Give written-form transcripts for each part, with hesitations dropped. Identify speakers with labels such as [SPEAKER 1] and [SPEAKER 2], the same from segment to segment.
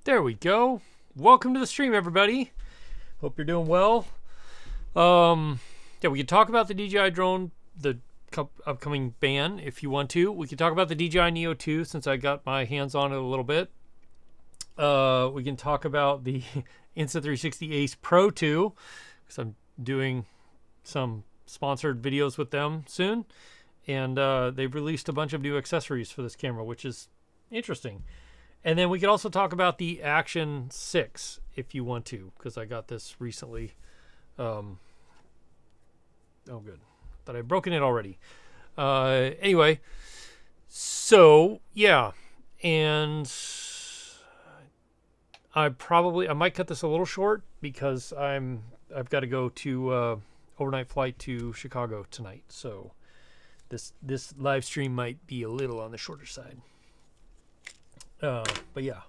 [SPEAKER 1] There we go. Welcome to the stream, everybody. Hope you're doing well. Yeah, we can talk about the DJI drone, the upcoming ban, if you want to. We can talk about the DJI Neo 2, since I got my hands on it a little bit. We can talk about the Insta360 Ace Pro 2, because I'm doing some sponsored videos with them soon. And they've released a bunch of new accessories for this camera, which is interesting. And then we could also talk about the Action 6 if you want to, because I got this recently. Oh, good. Thought I'd broken it already. Anyway, so yeah, and I might cut this a little short because I've got to go to overnight flight to Chicago tonight. So this live stream might be a little on the shorter side. But yeah.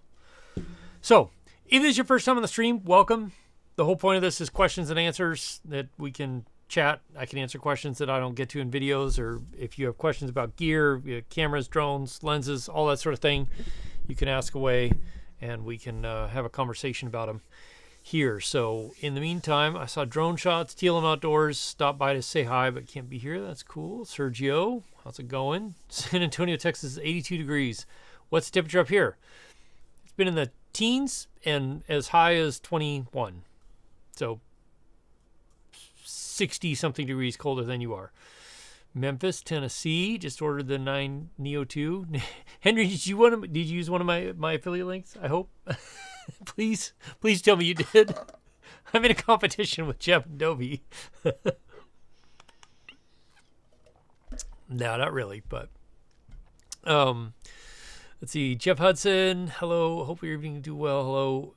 [SPEAKER 1] So, if this is your first time on the stream, welcome. The whole point of this is questions and answers that we can chat. I can answer questions that I don't get to in videos, or if you have questions about gear, cameras, drones, lenses, all that sort of thing, you can ask away and we can have a conversation about them here. So, in the meantime, I saw Drone Shots, TLM Outdoors, stopped by to say hi, but can't be here. That's cool. Sergio, how's it going? San Antonio, Texas is 82 degrees. What's the temperature up here? It's been in the teens and as high as 21. So 60-something degrees colder than you are. Memphis, Tennessee, just ordered the 9 Neo 2. Henry, did you use one of my affiliate links? I hope. Please tell me you did. I'm in a competition with Jeff and Dobie. No, not really, but let's see. Jeff Hudson, hello. Hope your evening do well. Hello.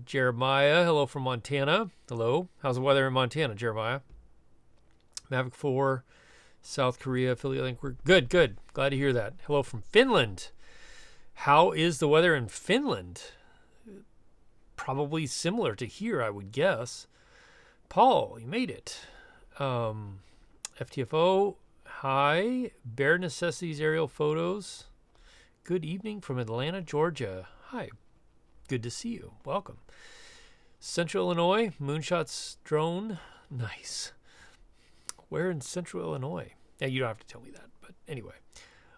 [SPEAKER 1] Jeremiah, hello from Montana. Hello. How's the weather in Montana, Jeremiah? Mavic 4, South Korea, affiliate link. We're good. Glad to hear that. Hello from Finland. How is the weather in Finland? Probably similar to here, I would guess. Paul, you made it. FTFO, hi. Bare Necessities aerial photos. Good evening from Atlanta, Georgia. Hi. Good to see you. Welcome. Central Illinois, Moonshots drone. Nice. Where in Central Illinois? Yeah, you don't have to tell me that, but anyway.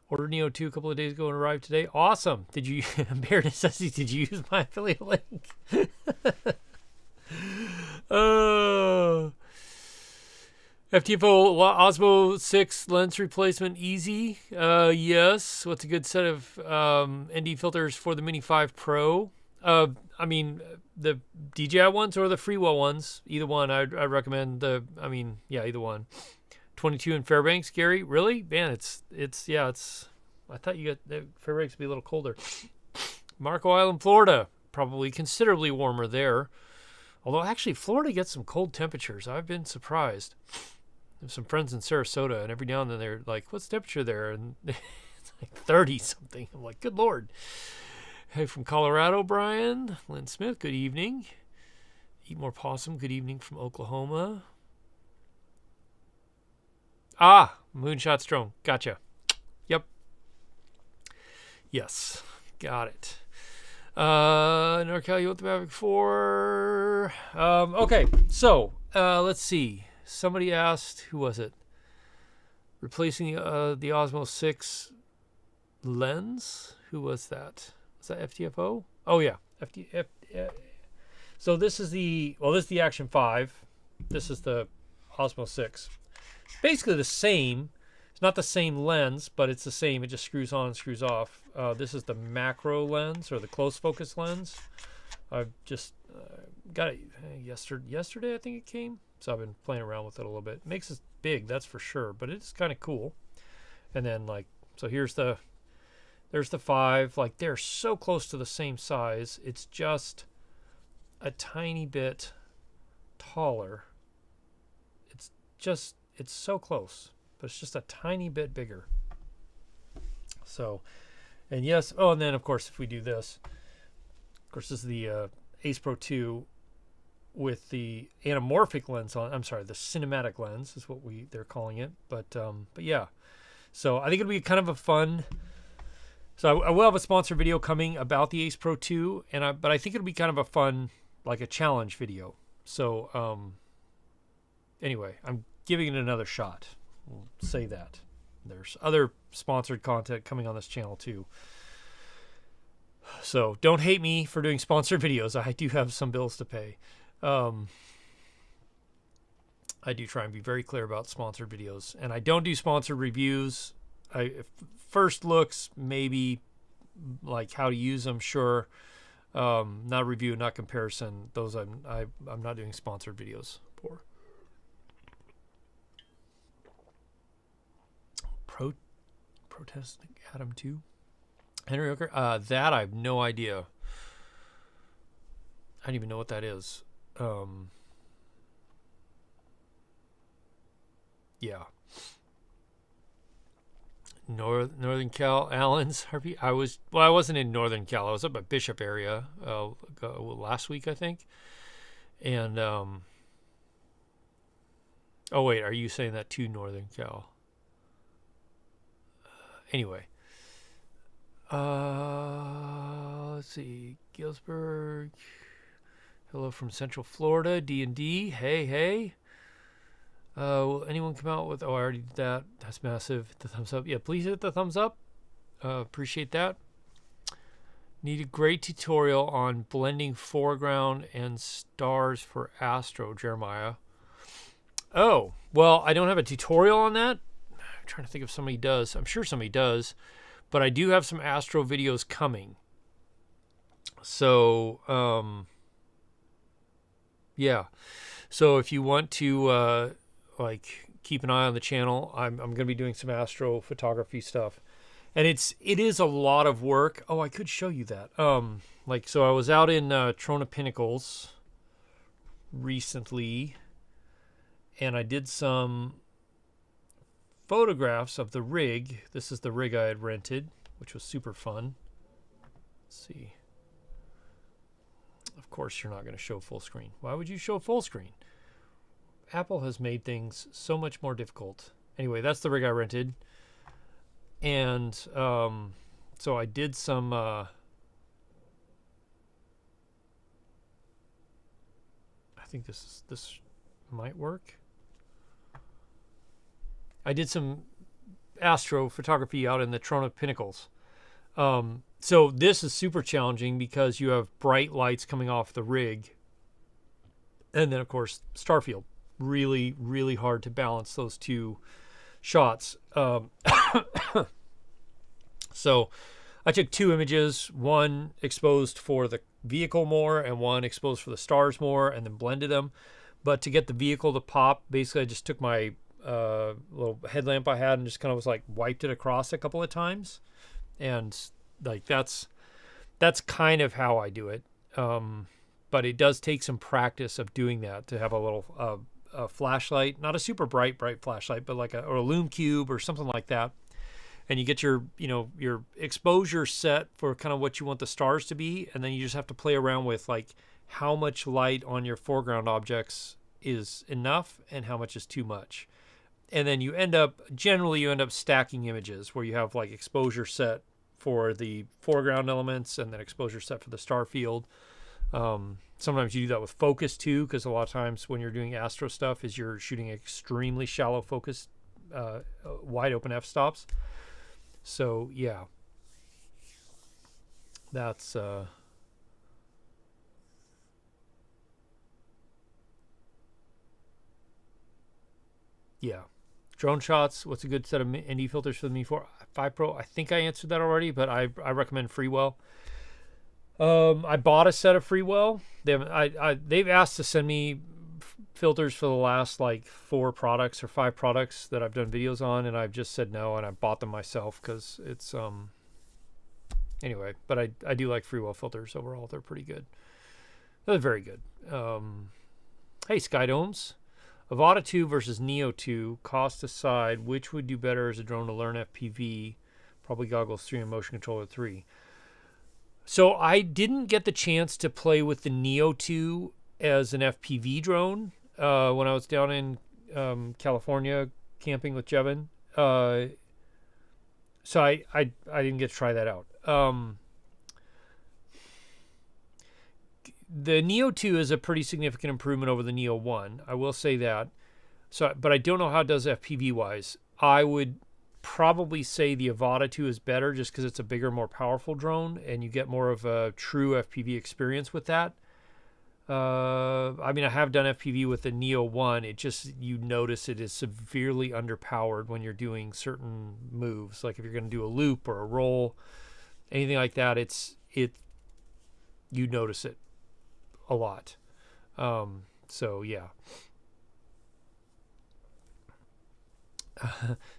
[SPEAKER 1] Ordered Neo 2 a couple of days ago and arrived today. Awesome. Did you, Bare Necessities, did you use my affiliate link? FTFO Osmo 6 lens replacement easy. Yes. What's a good set of ND filters for the Mini 5 Pro? I mean, the DJI ones or the Freewell ones. Either one. I'd recommend either one. 22 in Fairbanks, Gary. Really? Man, it's. I thought you got Fairbanks would be a little colder. Marco Island, Florida. Probably considerably warmer there. Although actually, Florida gets some cold temperatures. I've been surprised. I have some friends in Sarasota, and every now and then they're like, what's the temperature there? And it's like 30 something. I'm like, good Lord. Hey, from Colorado, Brian. Lynn Smith, good evening. Eat More Possum, good evening from Oklahoma. Moonshots drone. Gotcha. Yep. Yes. Got it. NorCal, you want the Mavic 4? Okay, so let's see. Somebody asked, who was it? Replacing the Osmo 6 lens? Who was that? Was that FTFO? Oh yeah, so this is the Action 5. This is the Osmo 6. Basically the same. It's not the same lens, but it's the same. It just screws on and screws off. This is the macro lens, or the close focus lens. I've just got it yesterday, I think it came. So I've been playing around with it a little bit. It makes it big, that's for sure, but it's kind of cool. And then so there's the 5. Like, they're so close to the same size. It's just a tiny bit taller. It's so close, but it's just a tiny bit bigger. So, and yes, and then of course, if we do this, of course, this is the Ace Pro 2 with the anamorphic lens on. I'm sorry, the cinematic lens is what they're calling it. But yeah, so I think it'll be kind of a fun So I will have a sponsored video coming about the Ace Pro 2, but I think it'll be kind of a fun, like a challenge video. So anyway, I'm giving it another shot. We'll say that. There's other sponsored content coming on this channel too. So don't hate me for doing sponsored videos. I do have some bills to pay. I do try and be very clear about sponsored videos, and I don't do sponsored reviews. First looks, maybe, like how to use them, sure. Not review, not comparison. Those I'm not doing sponsored videos for. Protest Atom 2. Henry Hooker. That I have no idea. I don't even know what that is. Yeah. Northern Cal, Allen's, Harvey. I wasn't in Northern Cal. I was up at Bishop area last week, I think. And oh wait, are you saying that to Northern Cal? Anyway, let's see, Gillsburg. Hello from Central Florida, D&D. Hey. Will anyone come out with... Oh, I already did that. That's massive. Hit the thumbs up. Yeah, please hit the thumbs up. Appreciate that. Need a great tutorial on blending foreground and stars for Astro, Jeremiah. Oh, well, I don't have a tutorial on that. I'm trying to think if somebody does. I'm sure somebody does. But I do have some Astro videos coming. So, yeah. So if you want to... like keep an eye on the channel. I'm going to be doing some astro photography stuff, and it is a lot of work. Oh, I could show you that. So I was out in Trona Pinnacles recently, and I did some photographs of the rig. This is the rig I had rented, which was super fun. Let's see. Of course, you're not going to show full screen. Why would you show full screen? Apple has made things so much more difficult. Anyway, that's the rig I rented. And so I did some... I think this might work. I did some astro photography out in the Trona Pinnacles. So this is super challenging because you have bright lights coming off the rig. And then, of course, Starfield. Really, really hard to balance those two shots. So I took two images, one exposed for the vehicle more and one exposed for the stars more, and then blended them. But to get the vehicle to pop, basically I just took my little headlamp I had and just kind of was like wiped it across a couple of times. And like that's kind of how I do it. But it does take some practice of doing that, to have a little a flashlight, not a super bright flashlight, but like or a lume cube or something like that. And you get your exposure set for kind of what you want the stars to be. And then you just have to play around with like how much light on your foreground objects is enough and how much is too much. And then you end up stacking images where you have like exposure set for the foreground elements and then exposure set for the star field. Sometimes you do that with focus too, because a lot of times when you're doing astro stuff is you're shooting extremely shallow focus, wide open f-stops. So yeah, that's yeah. Drone shots. What's a good set of ND filters for the Mi 5 Pro? I think I answered that already, but I recommend Freewell. I bought a set of Freewell. They've asked to send me filters for the last like 4 products or 5 products that I've done videos on, and I've just said no, and I bought them myself because it's anyway. But I do like Freewell filters overall. They're pretty good. They're very good. Hey, Skydomes. Avata 2 versus Neo 2, cost aside, which would do better as a drone to learn FPV? Probably Goggles 3 and Motion Controller 3. So I didn't get the chance to play with the Neo 2 as an FPV drone when I was down in California camping with Jevin. so I didn't get to try that out. The Neo 2 is a pretty significant improvement over the Neo 1. I will say that. So, but I don't know how it does FPV wise. I would probably say the Avata 2 is better just because it's a bigger, more powerful drone, and you get more of a true FPV experience with that. I mean, I have done FPV with the Neo 1. It just, you notice it is severely underpowered when you're doing certain moves. Like if you're going to do a loop or a roll, anything like that, you notice it a lot. So yeah.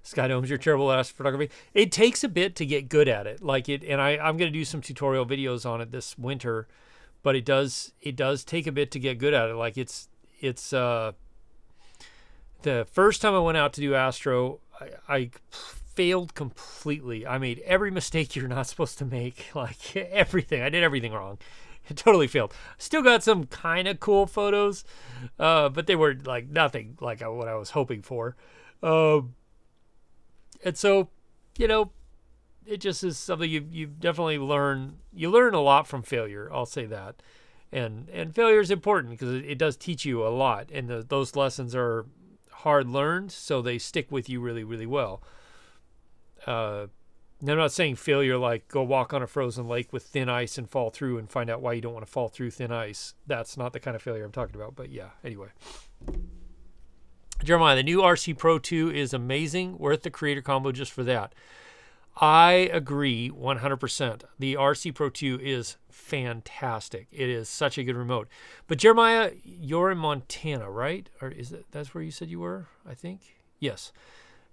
[SPEAKER 1] Skydomes, you're terrible at photography. It takes a bit to get good at it. And I'm going to do some tutorial videos on it this winter, but it does take a bit to get good at it. Like it's the first time I went out to do astro, I failed completely. I made every mistake you're not supposed to make. Like everything. I did everything wrong. It totally failed. Still got some kind of cool photos, but they were like nothing like what I was hoping for. And so, it just is something you definitely learn. You learn a lot from failure. I'll say that. And failure is important because it does teach you a lot. And those lessons are hard learned, so they stick with you really, really well. I'm not saying failure like go walk on a frozen lake with thin ice and fall through and find out why you don't want to fall through thin ice. That's not the kind of failure I'm talking about. But yeah, anyway. Jeremiah, the new RC Pro 2 is amazing. Worth the creator combo just for that. I agree 100%. The RC Pro 2 is fantastic. It is such a good remote. But Jeremiah, you're in Montana, right? Or that's where you said you were, I think? Yes.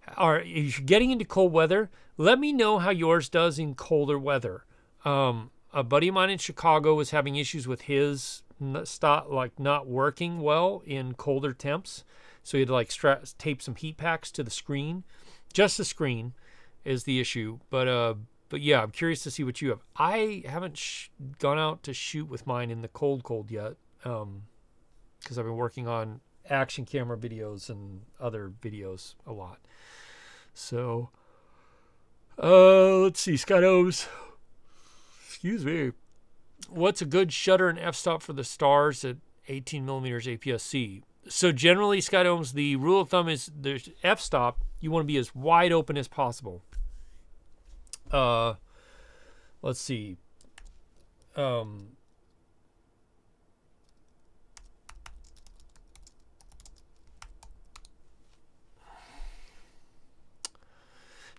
[SPEAKER 1] If you're getting into cold weather, let me know how yours does in colder weather. A buddy of mine in Chicago was having issues with his not working well in colder temps. So he had to tape some heat packs to the screen. Just the screen is the issue. But yeah, I'm curious to see what you have. I haven't gone out to shoot with mine in the cold yet, because I've been working on action camera videos and other videos a lot. So, let's see, Skydomes. Excuse me. What's a good shutter and f-stop for the stars at 18 millimeters APS-C? So generally, Skydomes, the rule of thumb is there's f-stop. You want to be as wide open as possible. Let's see.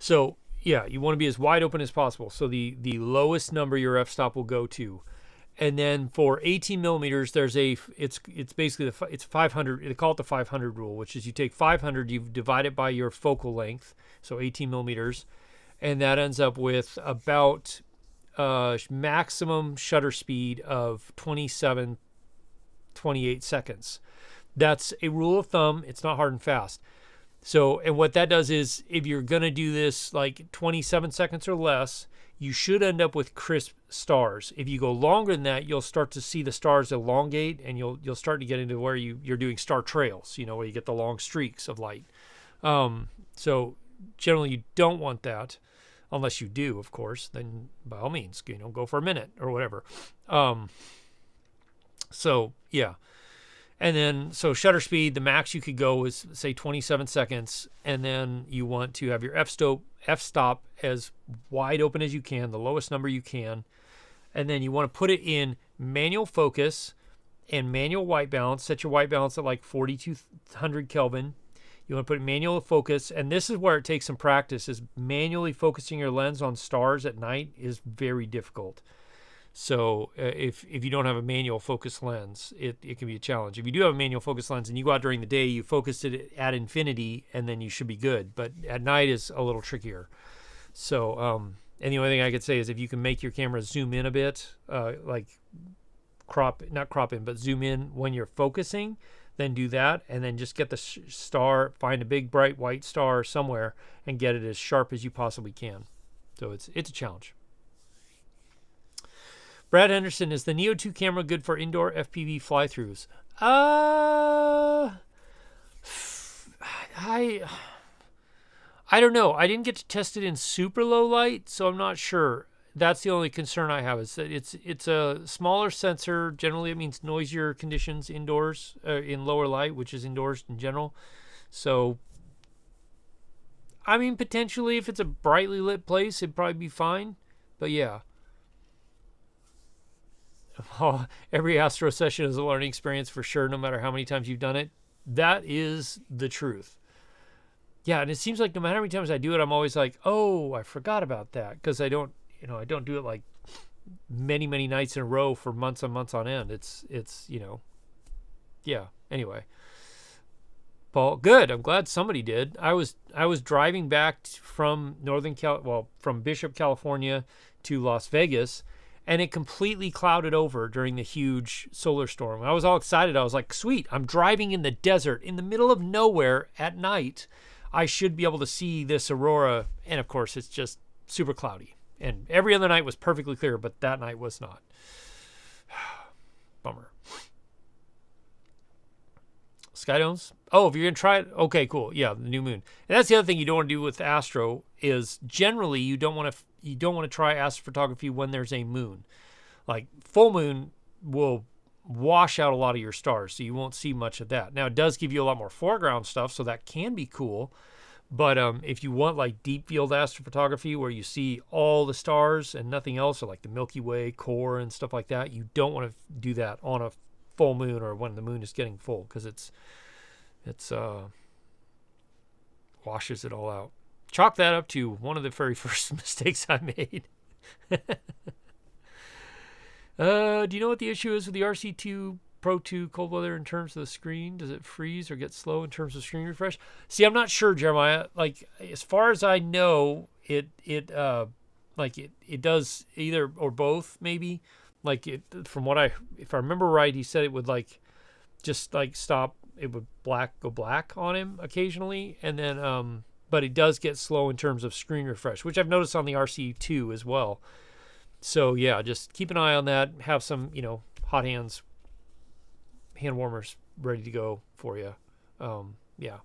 [SPEAKER 1] So yeah, you want to be as wide open as possible. So the lowest number your f-stop will go to. And then for 18 millimeters, it's basically it's 500. They call it the 500 rule, which is you take 500, you divide it by your focal length, so 18 millimeters, and that ends up with about maximum shutter speed of 27, 28 seconds. That's a rule of thumb. It's not hard and fast. So, and what that does is if you're going to do this like 27 seconds or less, you should end up with crisp stars. If you go longer than that, you'll start to see the stars elongate, and you'll start to get into where you're doing star trails, where you get the long streaks of light. So generally you don't want that, unless you do, of course. Then by all means, go for a minute or whatever. So yeah. And then, so shutter speed, the max you could go is, say, 27 seconds. And then you want to have your f-stop as wide open as you can, the lowest number you can. And then you want to put it in manual focus and manual white balance. Set your white balance at like 4200 Kelvin. You want to put manual focus. And this is where it takes some practice, is manually focusing your lens on stars at night is very difficult. So if you don't have a manual focus lens, it can be a challenge. If you do have a manual focus lens and you go out during the day, you focus it at infinity, and then you should be good. But at night is a little trickier. So, and the only thing I could say is if you can make your camera zoom in a bit, like not crop in, but zoom in when you're focusing, then do that. And then just get the star, find a big bright white star somewhere and get it as sharp as you possibly can. So it's a challenge. Brad Henderson, is the Neo 2 camera good for indoor FPV fly-throughs? I don't know. I didn't get to test it in super low light, so I'm not sure. That's the only concern I have, is that it's a smaller sensor. Generally, it means noisier conditions indoors, in lower light, which is indoors in general. So, I mean, potentially, if it's a brightly lit place, it'd probably be fine. But yeah. Oh, every Astro session is a learning experience for sure, no matter how many times you've done it. That is the truth. Yeah, and it seems like no matter how many times I do it, I'm always like, oh, I forgot about that, because I don't do it like many, many nights in a row for months and months on end. It's yeah. Anyway, Paul, good. I'm glad somebody did. I was driving back from from Bishop, California to Las Vegas, and it completely clouded over during the huge solar storm. I was all excited. I was like, sweet, I'm driving in the desert in the middle of nowhere at night. I should be able to see this aurora. And of course, it's just super cloudy. And every other night was perfectly clear, but that night was not. Bummer. Skydomes? Oh, if you're going to try it, okay, cool. Yeah, the new moon. And that's the other thing you don't want to do with astro, is generally you don't want to try astrophotography when there's a moon. Like full moon will wash out a lot of your stars, so you won't see much of that. Now, it does give you a lot more foreground stuff, so that can be cool. But if you want like deep field astrophotography where you see all the stars and nothing else, or like the Milky Way core and stuff like that, you don't want to do that on a full moon or when the moon is getting full, because it's washes it all out. Chalk that up to one of the very first mistakes I made. Do you know what the issue is with the RC2 Pro 2 cold weather in terms of the screen? Does it freeze or get slow in terms of screen refresh? See, I'm not sure, Jeremiah. Like, as far as I know, it does either or both, maybe. Like, if I remember right, he said it would like just like stop. It would go black on him occasionally, and then but it does get slow in terms of screen refresh, which I've noticed on the RC2 as well. So yeah, just keep an eye on that. Have some, hot hand warmers ready to go for you. Yeah.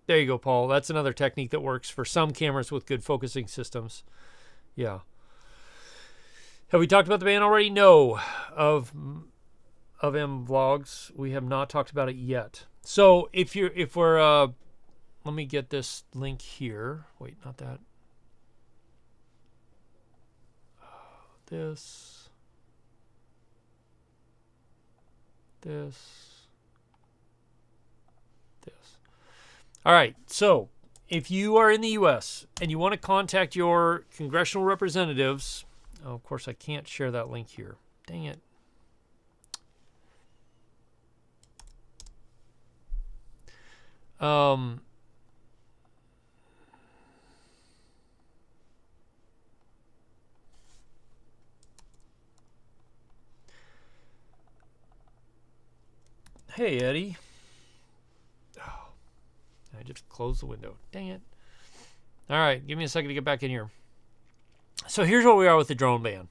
[SPEAKER 1] There you go, Paul. That's another technique that works for some cameras with good focusing systems. Yeah. Have we talked about the band already? No. Of M Vlogs, we have not talked about it yet. So if we're let me get this link here. Wait, not that. This. All right. So if you are in the U.S. and you want to contact your congressional representatives, of course, I can't share that link here. Dang it. Hey, Eddie. Oh, I just closed the window. Dang it. All right, give me a second to get back in here. So here's where we are with the drone ban.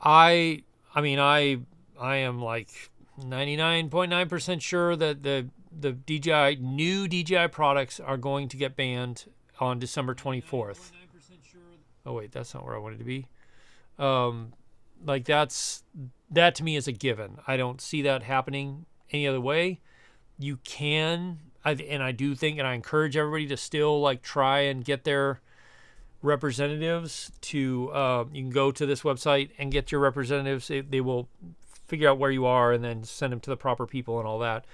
[SPEAKER 1] I am like 99.9% sure that the new DJI products are going to get banned on December 24th. Oh wait, that's not where I wanted to be. Like that to me is a given. I don't see that happening any other way. You can, and I do think, and I encourage everybody to still like try and get their representatives to, you can go to this website and get your representatives. They will figure out where you are and then send them to the proper people and all that.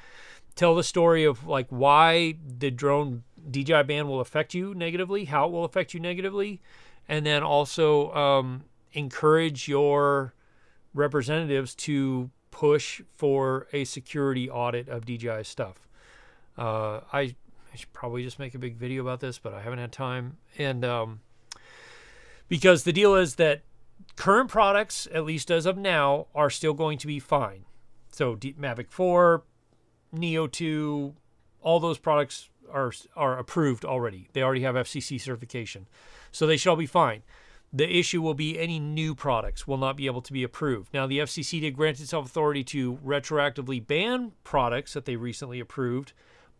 [SPEAKER 1] Tell the story of like why the drone DJI ban will affect you negatively, how it will affect you negatively, and then also encourage your representatives to push for a security audit of DJI stuff. I should probably just make a big video about this, but I haven't had time. And because the deal is that current products, at least as of now, are still going to be fine. So Mavic 4, Neo 2, all those products are approved already. They already have FCC certification. So they should all be fine. The issue will be any new products will not be able to be approved. Now, the FCC did grant itself authority to retroactively ban products that they recently approved,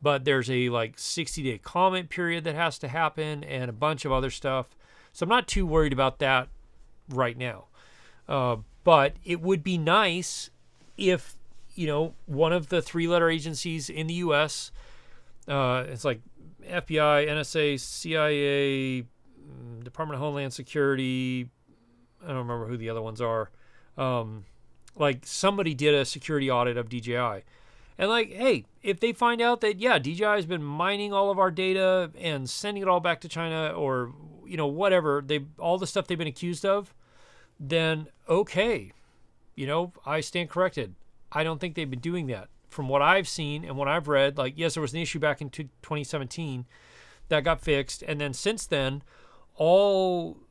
[SPEAKER 1] but there's a like 60-day comment period that has to happen and a bunch of other stuff. So I'm not too worried about that right now. But it would be nice if, one of the 3-letter agencies in the U.S., it's like FBI, NSA, CIA, Department of Homeland Security, I don't remember who the other ones are, like somebody did a security audit of DJI. And like, hey, if they find out that, yeah, DJI has been mining all of our data and sending it all back to China or, whatever, all the stuff they've been accused of, then okay, I stand corrected. I don't think they've been doing that. From what I've seen and what I've read, like, yes, there was an issue back in 2017 that got fixed. And then since then,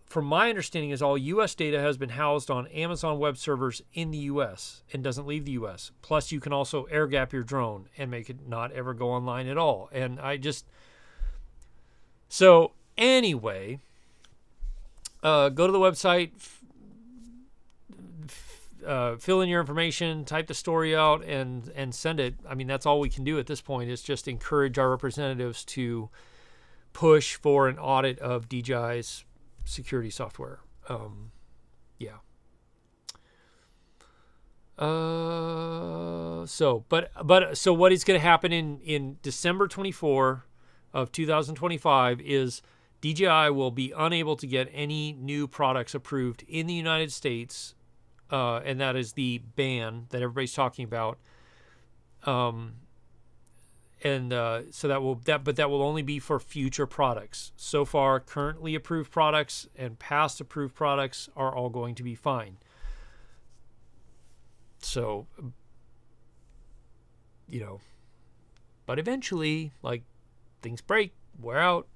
[SPEAKER 1] from my understanding, is all U.S. data has been housed on Amazon web servers in the U.S. and doesn't leave the U.S. Plus, you can also air gap your drone and make it not ever go online at all. And so anyway, go to the website, fill in your information, type the story out, and send it. I mean, that's all we can do at this point is just encourage our representatives to push for an audit of DJI's security software. Yeah. So what is going to happen in December 24 of 2025 is DJI will be unable to get any new products approved in the United States, and that is the ban that everybody's talking about. So that will only be for future products. So far, currently approved products and past approved products are all going to be fine. So, but eventually, like, things break, wear out,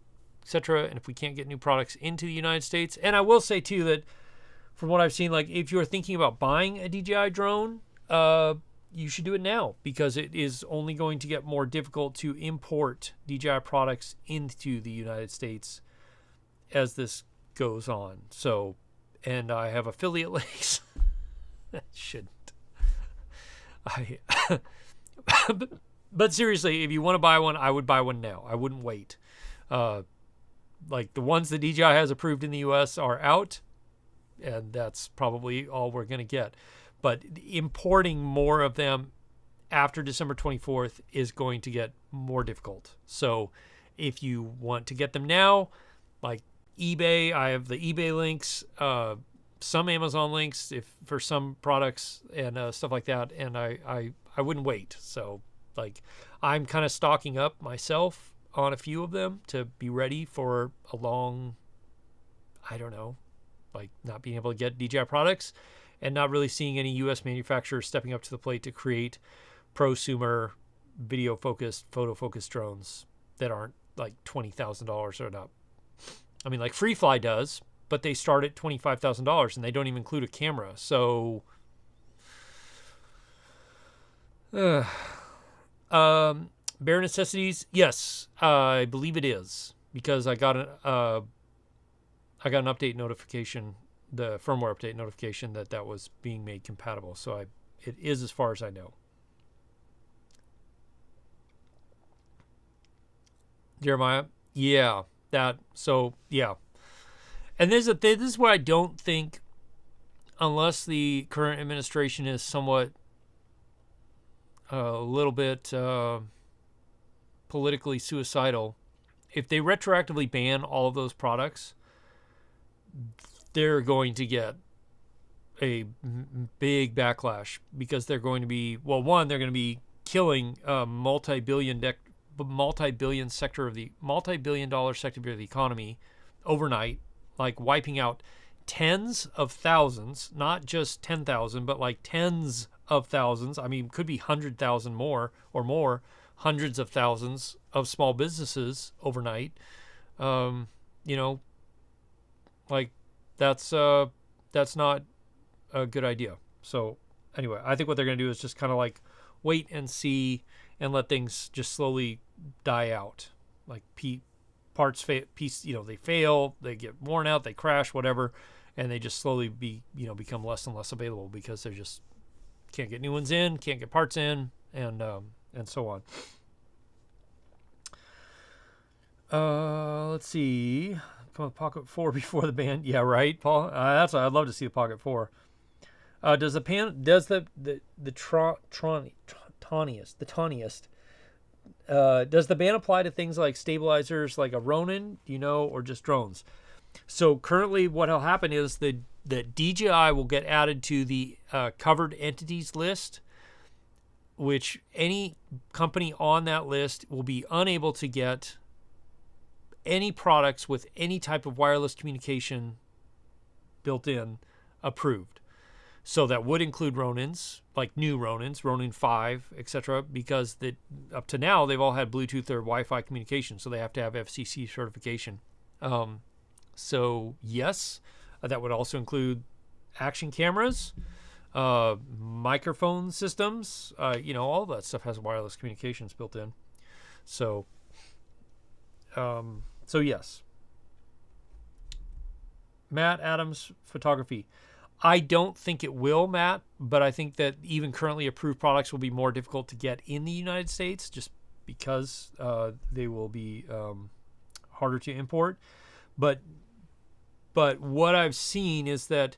[SPEAKER 1] etc. And if we can't get new products into the United States, and I will say too that from what I've seen, like, if you're thinking about buying a DJI drone, you should do it now because it is only going to get more difficult to import DJI products into the United States as this goes on. So, and I have affiliate links. Shouldn't. But seriously, if you want to buy one, I would buy one now. I wouldn't wait. Like the ones that DJI has approved in the US are out, and that's probably all we're going to get. But importing more of them after December 24th is going to get more difficult. So if you want to get them now, like eBay, I have the eBay links, some Amazon links for some products and stuff like that. And I wouldn't wait. So like I'm kind of stocking up myself on a few of them to be ready for a long, I don't know, like not being able to get DJI products. And not really seeing any U.S. manufacturers stepping up to the plate to create prosumer, video-focused, photo-focused drones that aren't like $20,000 or not. I mean, like FreeFly does, but they start at $25,000 and they don't even include a camera. So, bare necessities, yes, I believe it is because I got an update notification. The firmware update notification that was being made compatible. So it is as far as I know. Jeremiah? Yeah. Yeah. And this is where I don't think, unless the current administration is somewhat a little bit politically suicidal, if they retroactively ban all of those products, they're going to get a big backlash because they're going to be, well, one, they're going to be killing a multi-billion dollar sector of the economy overnight, like wiping out tens of thousands, not just 10,000, but like tens of thousands. I mean, could be 100,000 more or more, hundreds of thousands of small businesses overnight. Like that's not a good idea. So anyway, I think what they're going to do is just kind of like wait and see and let things just slowly die out. Like parts they fail, they get worn out, they crash, whatever, and they just slowly become less and less available because they just can't get new ones in, can't get parts in, and so on. Let's see. Come on, Pocket 4 before the ban. Yeah, right, Paul. I'd love to see the Pocket 4. Does the ban apply to things like stabilizers, like a Ronin, or just drones? So currently, what'll happen is that DJI will get added to the covered entities list, which any company on that list will be unable to get any products with any type of wireless communication built in approved. So that would include Ronins, like new Ronins, Ronin 5, etc., because up to now they've all had Bluetooth or Wi-Fi communication, so they have to have FCC certification. So yes, that would also include action cameras, microphone systems. All that stuff has wireless communications built in. So yes. Matt Adams Photography. I don't think it will, Matt, but I think that even currently approved products will be more difficult to get in the United States just because they will be harder to import. But what I've seen is that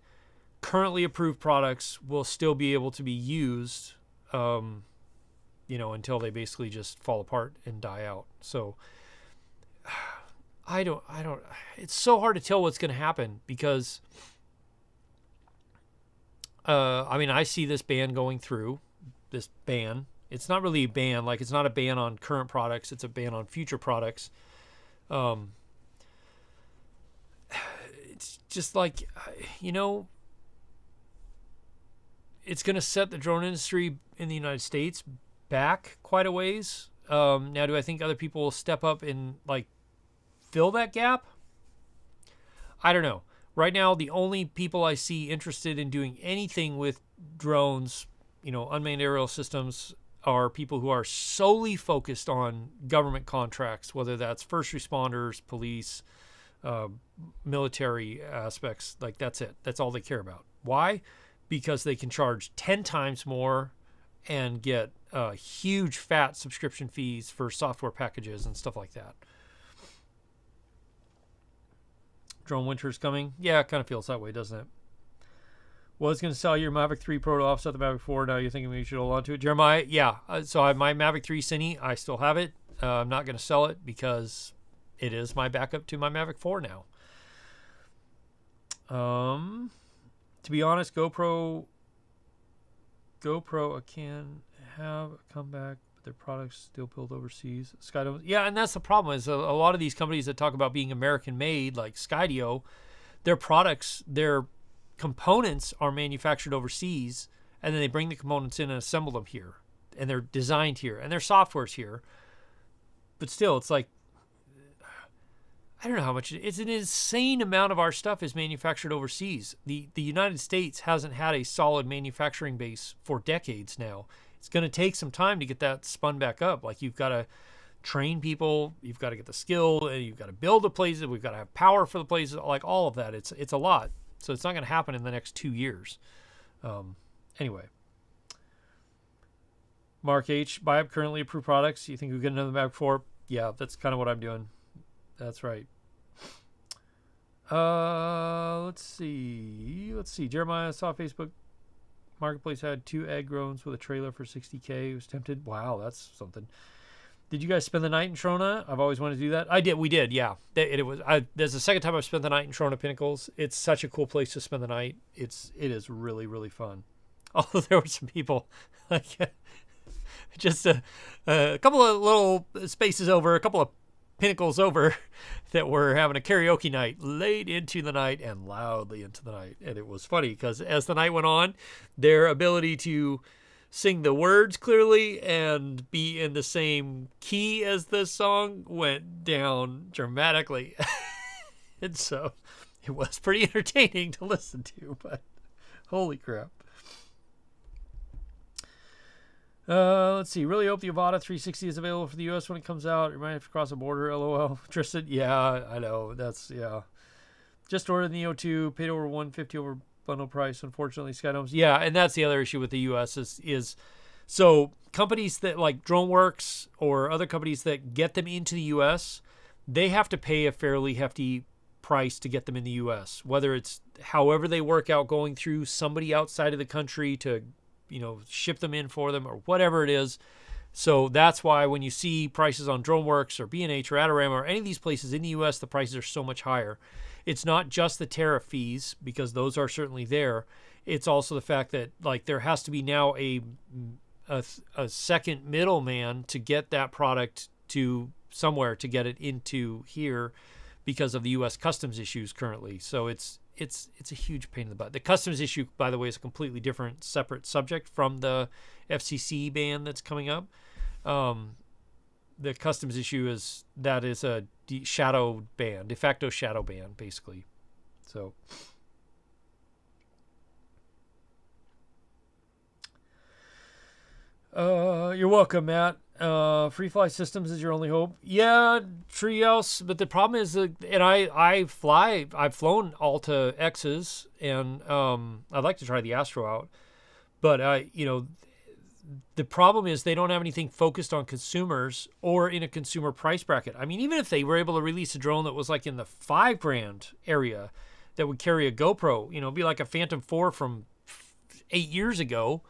[SPEAKER 1] currently approved products will still be able to be used, until they basically just fall apart and die out. So I don't. It's so hard to tell what's going to happen because. I see this ban going through. This ban. It's not really a ban. Like, it's not a ban on current products. It's a ban on future products. It's just like, it's going to set the drone industry in the United States back quite a ways. Now, do I think other people will step up and, fill that gap? I don't know. Right now, the only people I see interested in doing anything with drones, unmanned aerial systems, are people who are solely focused on government contracts, whether that's first responders, police, military aspects. Like, that's it. That's all they care about. Why? Because they can charge 10 times more and get huge fat subscription fees for software packages and stuff like that. Drone winter's coming. Yeah, it kind of feels that way, doesn't it? Was going to sell your Mavic 3 Pro to offset the Mavic 4. Now you're thinking we should hold on to it. Jeremiah, yeah. So I have my Mavic 3 Cine. I still have it. I'm not going to sell it because it is my backup to my Mavic 4 now. To be honest, GoPro can have a comeback, but their products still built overseas. Skydio, yeah, and that's the problem. Is a lot of these companies that talk about being American made, like Skydio, their products, their components are manufactured overseas, and then they bring the components in and assemble them here, and they're designed here, and their software's here. But still, it's like, I don't know how much. It's an insane amount of our stuff is manufactured overseas. The United States hasn't had a solid manufacturing base for decades now. It's going to take some time to get that spun back up. Like, you've got to train people, you've got to get the skill, and you've got to build the places. We've got to have power for the places. Like, all of that. It's a lot. So it's not going to happen in the next 2 years. Anyway. Mark H. Buy up currently approved products. You think we'll get another Mavic 4? Yeah, that's kind of what I'm doing. That's right. Let's see. Jeremiah saw Facebook Marketplace had 2 egg drones with a trailer for $60K. He was tempted. Wow, that's something. Did you guys spend the night in Trona? I've always wanted to do that. I did. We did. Yeah. There's the second time I've spent the night in Trona Pinnacles. It's such a cool place to spend the night. It is really, really fun. Although there were some people like just a couple of little spaces over, a couple of pinnacles over, that were having a karaoke night late into the night and loudly into the night. And it was funny because as the night went on, their ability to sing the words clearly and be in the same key as the song went down dramatically. And so it was pretty entertaining to listen to, but holy crap. Let's see. Really hope the Avata 360 is available for the U.S. when it comes out. You might have to cross the border. LOL. Tristan. Yeah, I know. Yeah. Just ordered the O2. Paid over $150 over bundle price. Unfortunately, Skydomes. Yeah, and that's the other issue with the U.S. is so companies that like DroneWorks or other companies that get them into the U.S., they have to pay a fairly hefty price to get them in the U.S., whether it's however they work out going through somebody outside of the country to, ship them in for them or whatever it is. So that's why when you see prices on DroneWorks or B&H or Adorama or any of these places in the U.S., the prices are so much higher. It's not just the tariff fees, because those are certainly there. It's also the fact that there has to be now a second middleman to get that product to somewhere to get it into here because of the U.S. customs issues currently. So it's a huge pain in the butt. The customs issue, by the way, is a completely different, separate subject from the FCC ban that's coming up. The customs issue is a shadow ban, de facto shadow ban, basically. So you're welcome, Matt. Free fly systems is your only hope. Yeah, Treehouse, but the problem is that, and I've flown Alta X's, and I'd like to try the Astro out, but the problem is they don't have anything focused on consumers or in a consumer price bracket. I mean, even if they were able to release a drone that was in the $5,000 area that would carry a GoPro, be like a Phantom 4 from 8 years ago,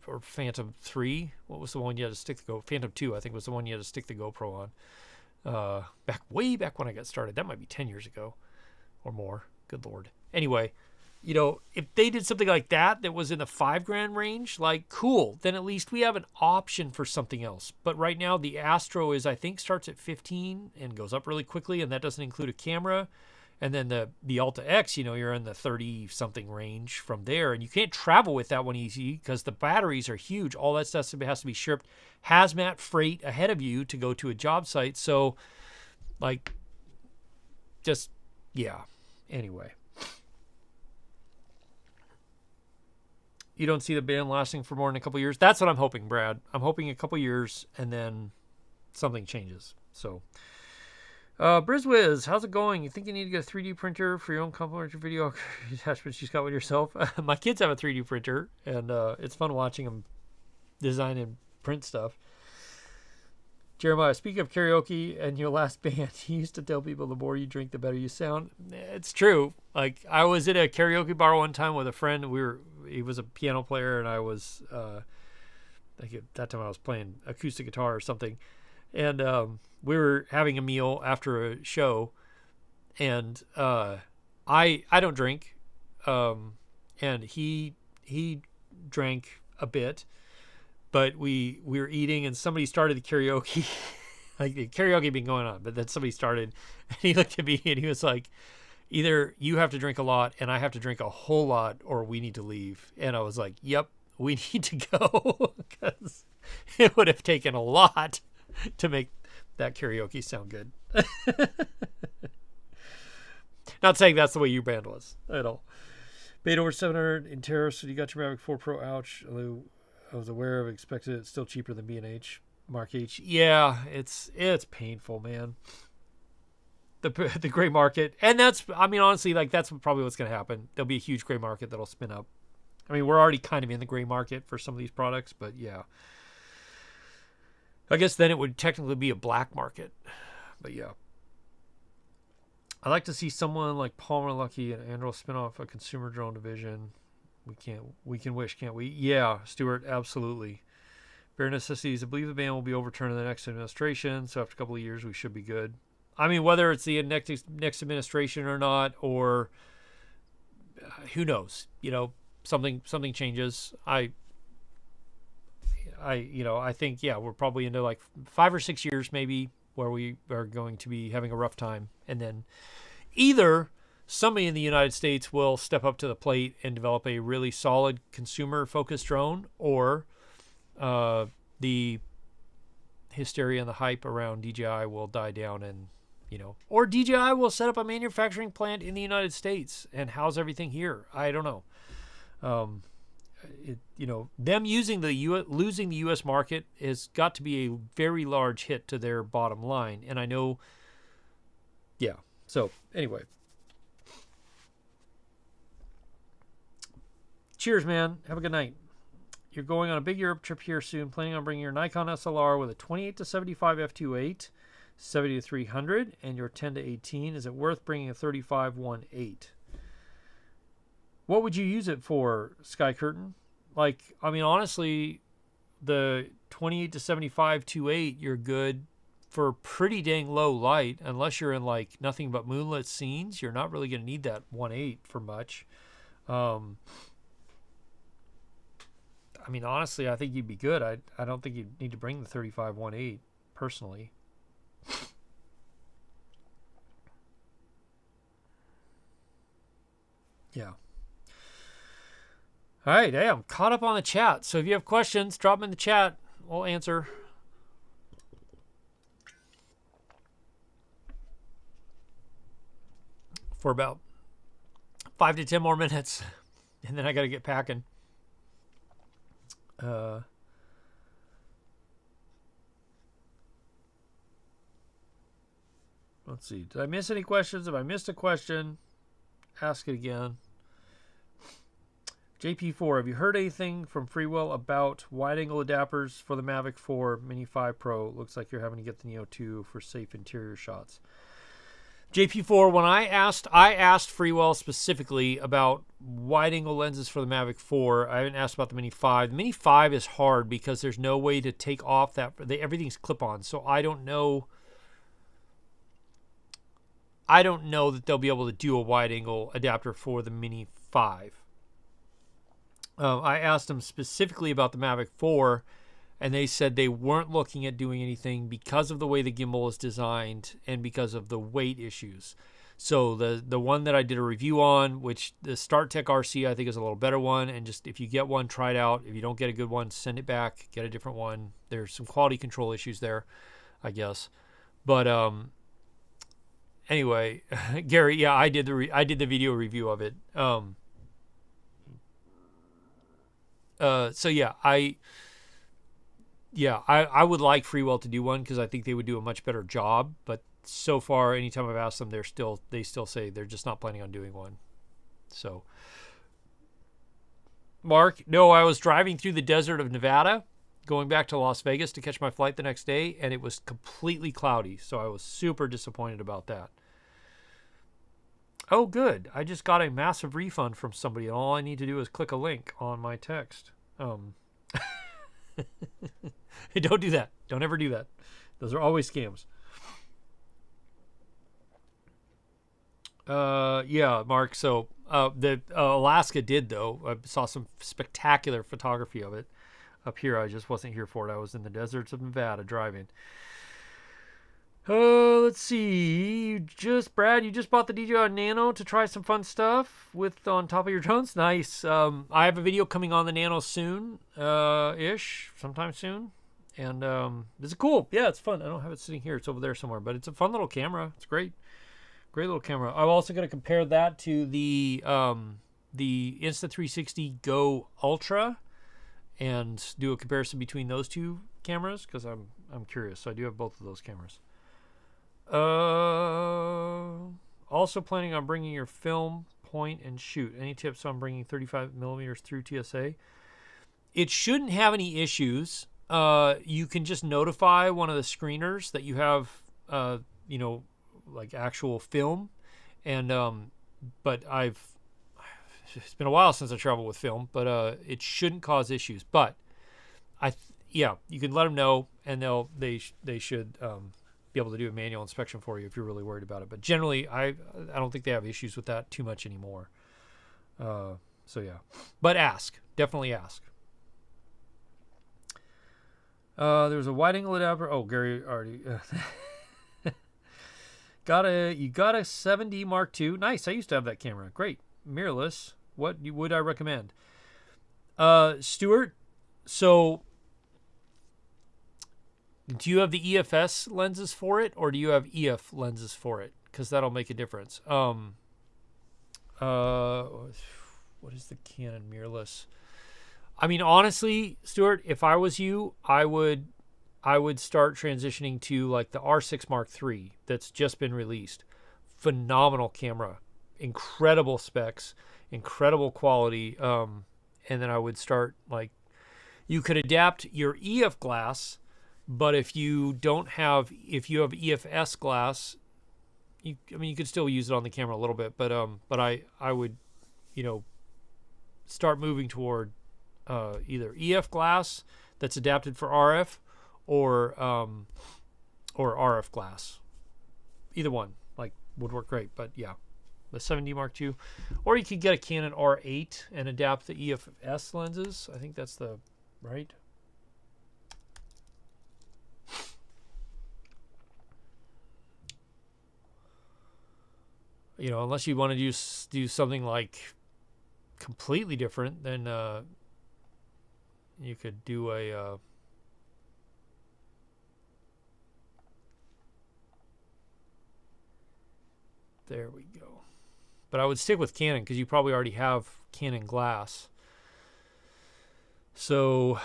[SPEAKER 1] or Phantom 3. What was the one you had to stick the Phantom 2, I think, was the one you had to stick the GoPro on. Way back when I got started. That might be 10 years ago or more. Good Lord. Anyway, if they did something like that was in the $5,000 range, cool, then at least we have an option for something else. But right now the Astro I think starts at 15 and goes up really quickly, and that doesn't include a camera. And then the Alta X, you're in the 30-something range from there. And you can't travel with that one easy because the batteries are huge. All that stuff has to be shipped hazmat freight ahead of you to go to a job site. So, anyway. You don't see the ban lasting for more than a couple years? That's what I'm hoping, Brad. I'm hoping a couple years and then something changes. So... Brizwiz, how's it going? You think you need to get a 3D printer for your own complimentary video attachments you've got with yourself? My kids have a 3D printer, and it's fun watching them design and print stuff. Jeremiah, speaking of karaoke and your last band, you used to tell people the more you drink, the better you sound. It's true. I was at a karaoke bar one time with a friend. He was a piano player, and I was, at that time I was playing acoustic guitar or something. And we were having a meal after a show, and I don't drink, and he drank a bit, but we were eating, and somebody started the karaoke, the karaoke had been going on, but then somebody started, and he looked at me and he was like, either you have to drink a lot and I have to drink a whole lot, or we need to leave. And I was like, yep, we need to go, because it would have taken a lot to make that karaoke sound good. Not saying that's the way your band was at all. Paid over $700 in tariffs when you got your Mavic 4 Pro. Ouch. Although I was aware of, expected it's still cheaper than B&H. Mark H. Yeah, it's painful, man. The gray market, and honestly, that's probably what's going to happen. There'll be a huge gray market that'll spin up. We're already kind of in the gray market for some of these products, but yeah. I guess then it would technically be a black market, but yeah. I'd like to see someone like Palmer Luckey and Andrew spin off a consumer drone division. We can wish, can't we? Yeah, Stuart, absolutely. Bare necessities. I believe the ban will be overturned in the next administration, so after a couple of years, we should be good. Whether it's the next administration or not, or who knows? Something changes. I think, we're probably into 5 or 6 years maybe where we are going to be having a rough time. And then either somebody in the United States will step up to the plate and develop a really solid consumer-focused drone, or the hysteria and the hype around DJI will die down, and, or DJI will set up a manufacturing plant in the United States and house everything here. I don't know. Them losing the U.S. market has got to be a very large hit to their bottom line. And I know, yeah. So anyway, cheers, man. Have a good night. You're going on a big Europe trip here soon. Planning on bringing your Nikon SLR with a 28-75 f2.8 70 to 300, and your 10 to 18. Is it worth bringing a 35-1.8? What would you use it for, Sky Curtain? Like, I mean, honestly, the 28 to 75 2.8, you're good for pretty dang low light. Unless you're in like nothing but moonlit scenes, you're not really going to need that 1.8 for much. I mean, honestly, I think you'd be good. I don't think you'd need to bring the 35-1.8 personally. Yeah. All right, hey, I'm caught up on the chat. So if you have questions, drop them in the chat. We'll answer. For about 5 to 10 more minutes, and then I got to get packing. Let's see. Did I miss any questions? If I missed a question, ask it again. JP4, have you heard anything from Freewell about wide-angle adapters for the Mavic 4 Mini 5 Pro? Looks like you're having to get the Neo 2 for safe interior shots. JP4, when I asked Freewell specifically about wide-angle lenses for the Mavic 4. I haven't asked about the Mini 5. The Mini 5 is hard because there's no way to take off that. Everything's clip-on, so I don't know that they'll be able to do a wide-angle adapter for the Mini 5. I asked them specifically about the Mavic 4, and they said they weren't looking at doing anything because of the way the gimbal is designed and because of the weight issues. So the one that I did a review on, which the StartTech RC I think is a little better one, and just if you get one, try it out. If you don't get a good one, send it back, get a different one. There's some quality control issues there, I guess. But anyway, Gary, yeah, I did the video review of it. So yeah, I would like Freewell to do one because I think they would do a much better job. But so far, anytime I've asked them, they still say they're just not planning on doing one. So, Mark, no, I was driving through the desert of Nevada, going back to Las Vegas to catch my flight the next day, and it was completely cloudy. So I was super disappointed about that. Oh, good. I just got a massive refund from somebody, and all I need to do is click a link on my text. Don't do that. Don't ever do that. Those are always scams. Yeah, Mark. So the Alaska did, though. I saw some spectacular photography of it up here. I just wasn't here for it. I was in the deserts of Nevada driving. Let's see. Brad, you just bought the DJI Nano to try some fun stuff with on top of your drones. Nice. I have a video coming on the Nano soon, sometime soon. And this is cool. Yeah, it's fun. I don't have it sitting here. It's over there somewhere, but it's a fun little camera. It's great. Great little camera. I'm also going to compare that to the Insta360 Go Ultra and do a comparison between those two cameras because I'm curious. So I do have both of those cameras. Also planning on bringing your film, point, and shoot. Any tips on bringing 35 millimeters through TSA? It shouldn't have any issues. You can just notify one of the screeners that you have, like actual film. And, but it's been a while since I traveled with film, but it shouldn't cause issues. But you can let them know, and they should be able to do a manual inspection for you if you're really worried about it. But generally, I don't think they have issues with that too much anymore. So yeah, but definitely ask. There's a wide-angle adapter. Oh, Gary already got a 7D Mark II. Nice. I used to have that camera. Great. Mirrorless. What would I recommend? Stuart, so do you have the EFS lenses for it, or do you have EF lenses for it? Because that'll make a difference. What is the Canon mirrorless? I mean, honestly, Stuart, if I was you, I would start transitioning to like the R6 Mark III that's just been released. Phenomenal camera, incredible specs, incredible quality. And then I would start you could adapt your EF glass But if you have EFS glass, you could still use it on the camera a little bit, but I would, start moving toward either EF glass that's adapted for RF, or RF glass. Either one would work great. But yeah, the 7D Mark II, or you could get a Canon R8 and adapt the EFS lenses. I think that's the right. Unless you want to do something completely different, then you could do a there we go. But I would stick with Canon because you probably already have Canon glass. So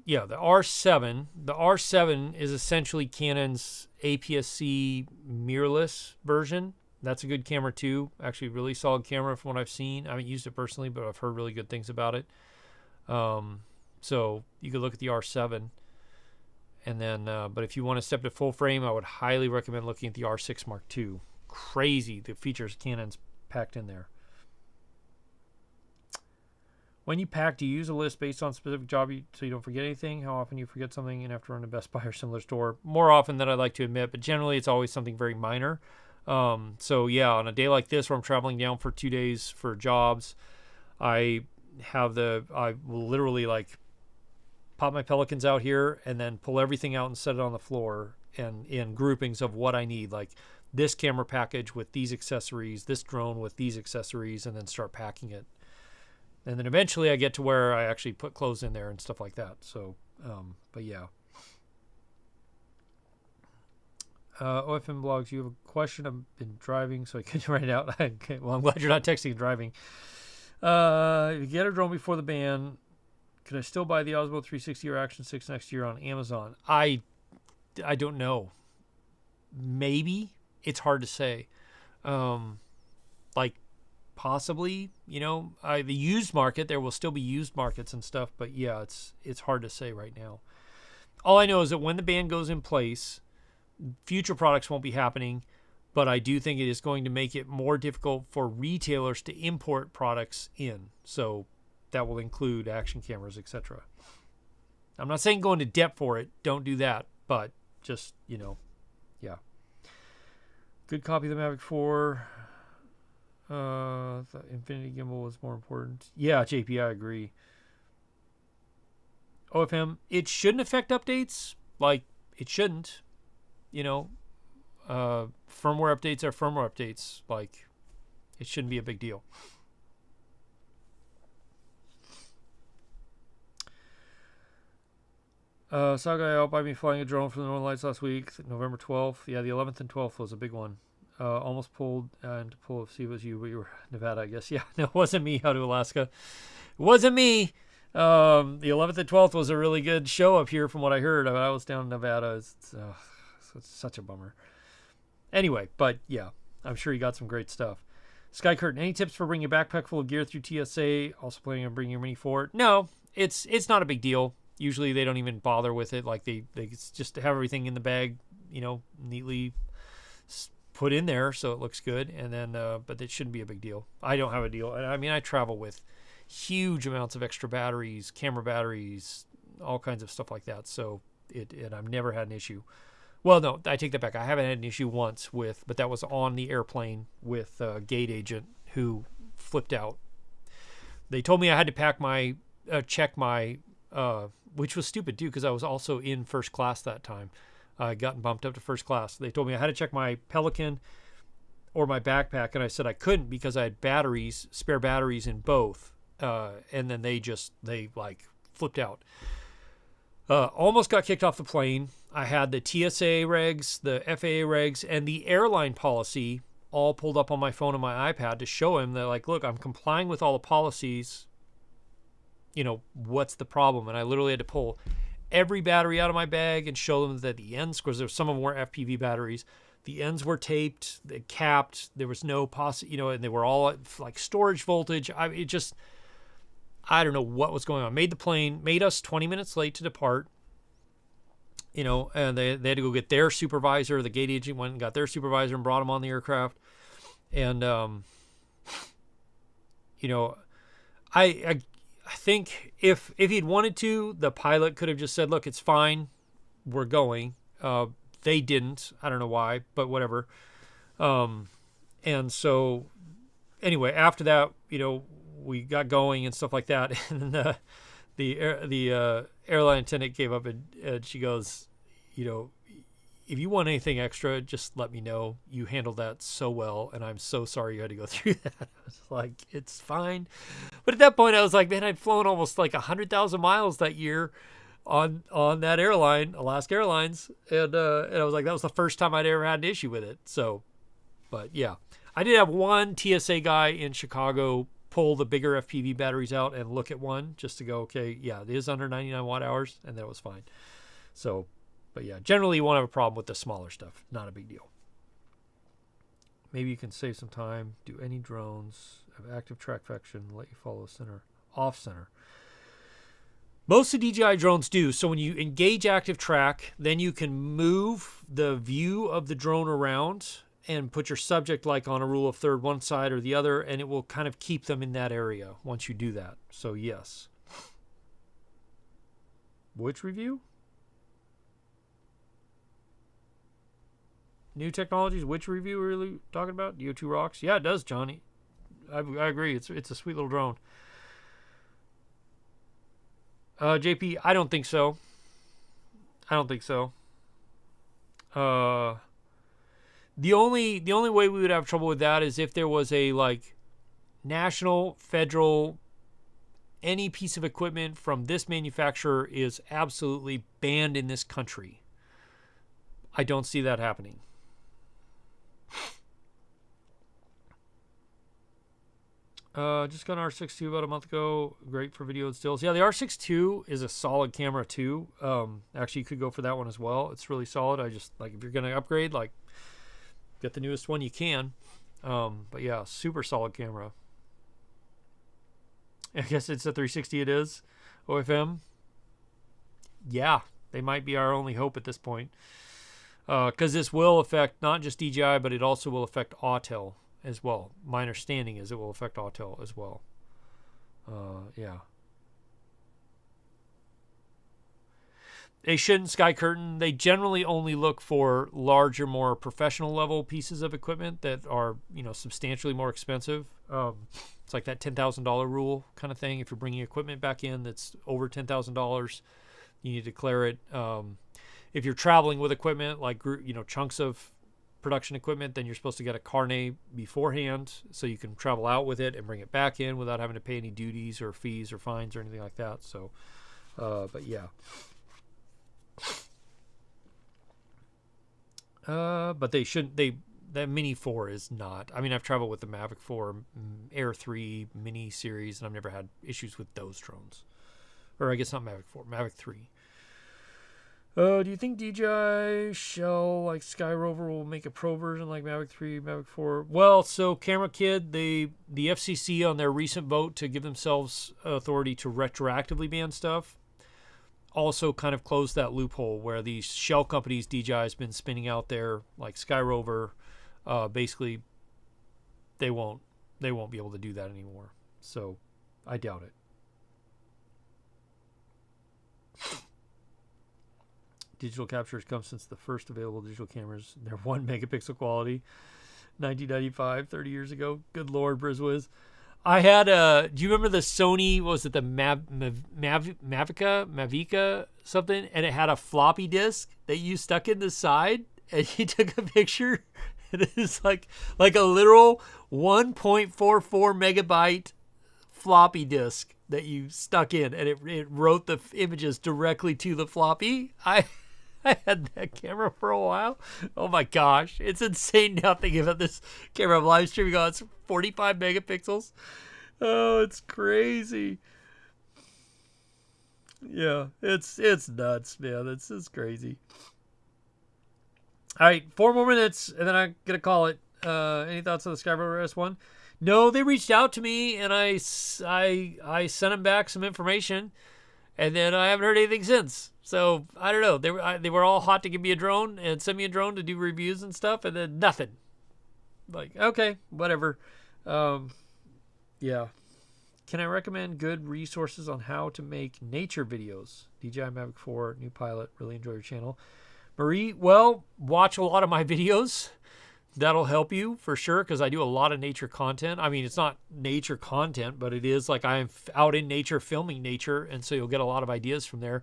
[SPEAKER 1] yeah, the R7 is essentially Canon's APS-C mirrorless version. That's a good camera too. Actually, really solid camera from what I've seen. I haven't used it personally, but I've heard really good things about it. So you could look at the R7, and then, but if you want to step to full frame, I would highly recommend looking at the R6 Mark II. Crazy the features Canon's packed in there. When you pack, do you use a list based on specific job so you don't forget anything? How often you forget something and have to run to Best Buy or similar store? More often than I'd like to admit, but generally it's always something very minor. So yeah, on a day like this where I'm traveling down for 2 days for jobs, I will literally pop my Pelicans out here and then pull everything out and set it on the floor and in groupings of what I need, like this camera package with these accessories, this drone with these accessories, and then start packing it. And then eventually I get to where I actually put clothes in there and stuff like that. So, but yeah. OFM blogs, you have a question? I've been driving, so I couldn't write it out. Okay, well, I'm glad you're not texting and driving. If you get a drone before the ban, could I still buy the Osmo 360 or Action 6 next year on Amazon? I don't know. Maybe. It's hard to say. Possibly, the used market, there will still be used markets and stuff, but yeah, it's hard to say right now. All I know is that when the ban goes in place, future products won't be happening, but I do think it is going to make it more difficult for retailers to import products in. So that will include action cameras, etc. I'm not saying go into debt for it. Don't do that. But just, yeah. Good copy of the Mavic 4. The Infinity Gimbal was more important. Yeah, JP, I agree. OFM, it shouldn't affect updates. It shouldn't. Firmware updates are firmware updates. It shouldn't be a big deal. Saga out by me flying a drone from the Northern Lights last week, November 12th. Yeah, the 11th and 12th was a big one. Almost pulled and to pull see it was you, but you were Nevada, I guess. Yeah, no, it wasn't me out to Alaska. It wasn't me. The 11th and 12th was a really good show up here from what I heard. I was down in Nevada. It's such a bummer. Anyway, but yeah, I'm sure you got some great stuff. Sky Curtain, any tips for bringing a backpack full of gear through TSA? Also planning on bringing your Mini 4? No, it's not a big deal. Usually they don't even bother with it. They just have everything in the bag, neatly put in there so it looks good. And then, but it shouldn't be a big deal. I don't have a deal. I mean, I travel with huge amounts of extra batteries, camera batteries, all kinds of stuff like that. So and I've never had an issue. Well, no, I take that back. I haven't had an issue once but that was on the airplane with a gate agent who flipped out. They told me I had to check my, which was stupid too, because I was also in first class that time. I gotten bumped up to first class. They told me I had to check my Pelican or my backpack, and I said I couldn't because I had spare batteries in both. And then they flipped out. Almost got kicked off the plane. I had the TSA regs, the FAA regs, and the airline policy all pulled up on my phone and my iPad to show him that, look, I'm complying with all the policies. What's the problem? And I literally had to pull every battery out of my bag and show them that the ends, because some of them were FPV batteries, the ends were taped, they capped, there was no and they were all at storage voltage. I don't know what was going on. Made us 20 minutes late to depart. and they had to go get their supervisor. The gate agent went and got their supervisor and brought him on the aircraft. And, I think if he'd wanted to, the pilot could have just said, look, it's fine. We're going. They didn't. I don't know why, but whatever. And so anyway, after that, we got going and stuff like that. And the airline attendant came up and she goes, if you want anything extra, just let me know. You handled that so well, and I'm so sorry you had to go through that. I was like, it's fine. But at that point, I was like, man, I'd flown almost like 100,000 miles that year on that airline, Alaska Airlines, and I was like, that was the first time I'd ever had an issue with it. So, but yeah, I did have one TSA guy in Chicago pull the bigger FPV batteries out and look at one just to go, okay, yeah, it is under 99 watt hours, and that was fine. So, but yeah, generally you won't have a problem with the smaller stuff. Not a big deal. Maybe you can save some time. Do any drones have active track faction? Let you follow center, off center. Most of DJI drones do. So when you engage active track, then you can move the view of the drone around and put your subject like on a rule of third, one side or the other, and it will kind of keep them in that area once you do that. So yes. Which review? New technologies, which review are we really talking about? DO2 rocks? Yeah, it does, Johnny. I agree. It's a sweet little drone. JP, I don't think so. The only way we would have trouble with that is if there was a like national, federal, any piece of equipment from this manufacturer is absolutely banned in this country. I don't see that happening. Just got an R6 II about a month ago. Great for video and stills. Yeah, the R6 II is a solid camera too. Actually, you could go for that one as well. It's really solid. I just like if you're gonna upgrade, like get the newest one you can. But yeah, super solid camera. I guess it's a 360. It is OFM. Yeah, they might be our only hope at this point. Because this will affect not just DJI, but it also will affect Autel as well. My understanding is it will affect Autel as well. Yeah. They shouldn't sky curtain. They generally only look for larger, more professional level pieces of equipment that are, substantially more expensive. It's like that $10,000 rule kind of thing. If you're bringing equipment back in that's over $10,000, you need to declare it. If you're traveling with equipment, like, chunks of production equipment, then you're supposed to get a carnet beforehand so you can travel out with it and bring it back in without having to pay any duties or fees or fines or anything like that. So, but yeah. But they shouldn't, that Mini 4 is not. I mean, I've traveled with the Mavic 4 Air 3 Mini series, and I've never had issues with those drones. Or I guess not Mavic 4, Mavic 3. Do you think DJI Shell like Sky Rover will make a pro version like Mavic 3, Mavic 4? Well, so Camera Kid, the FCC on their recent vote to give themselves authority to retroactively ban stuff also kind of closed that loophole where these shell companies DJI has been spinning out there like Sky Rover, basically they won't be able to do that anymore. So I doubt it. Digital captures come since the first available digital cameras. They're 1 megapixel quality. 1995, 30 years ago. Good Lord, Brizwiz. I had do you remember the Sony, what was it, the Mavica something? And it had a floppy disk that you stuck in the side and you took a picture. And it is like a literal 1.44 megabyte floppy disk that you stuck in, and it wrote the images directly to the floppy. I had that camera for a while. Oh my gosh. It's insane now thinking about this camera. I'm live streaming on. It's 45 megapixels. Oh, it's crazy. Yeah, it's nuts, man. It's crazy. All right, 4 more minutes, and then I'm going to call it. Any thoughts on the Skyrover S1? No, they reached out to me, and I sent them back some information, and then I haven't heard anything since. So I don't know. They were all hot to give me a drone and send me a drone to do reviews and stuff, and then nothing. Like, okay, whatever. Yeah. Can I recommend good resources on how to make nature videos? DJI Mavic 4, new pilot. Really enjoy your channel. Marie, well, watch a lot of my videos. That'll help you for sure, because I do a lot of nature content. I mean, it's not nature content, but it is like I'm out in nature filming nature, and so you'll get a lot of ideas from there.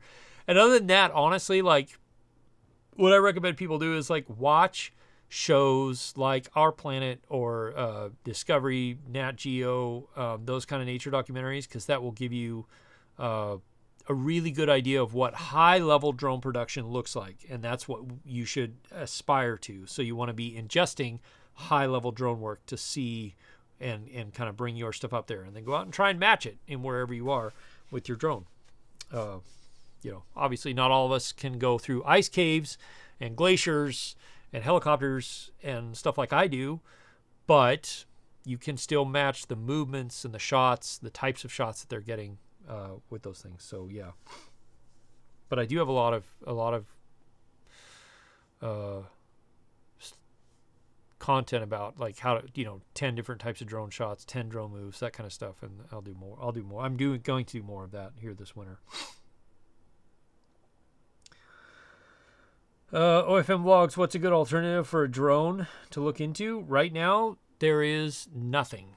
[SPEAKER 1] And other than that, honestly, like what I recommend people do is like watch shows like Our Planet or Discovery, Nat Geo, those kind of nature documentaries, because that will give you a really good idea of what high-level drone production looks like, and that's what you should aspire to. So you want to be ingesting high-level drone work to see and kind of bring your stuff up there, and then go out and try and match it in wherever you are with your drone. You know, obviously not all of us can go through ice caves and glaciers and helicopters and stuff like I do, but you can still match the movements and the shots, the types of shots that they're getting with those things. So yeah, but I do have a lot of content about like how to 10 different types of drone shots, 10 drone moves, that kind of stuff, and I'll do more. I'm going to do more of that here this winter. OFM Vlogs, what's a good alternative for a drone to look into? Right now, there is nothing.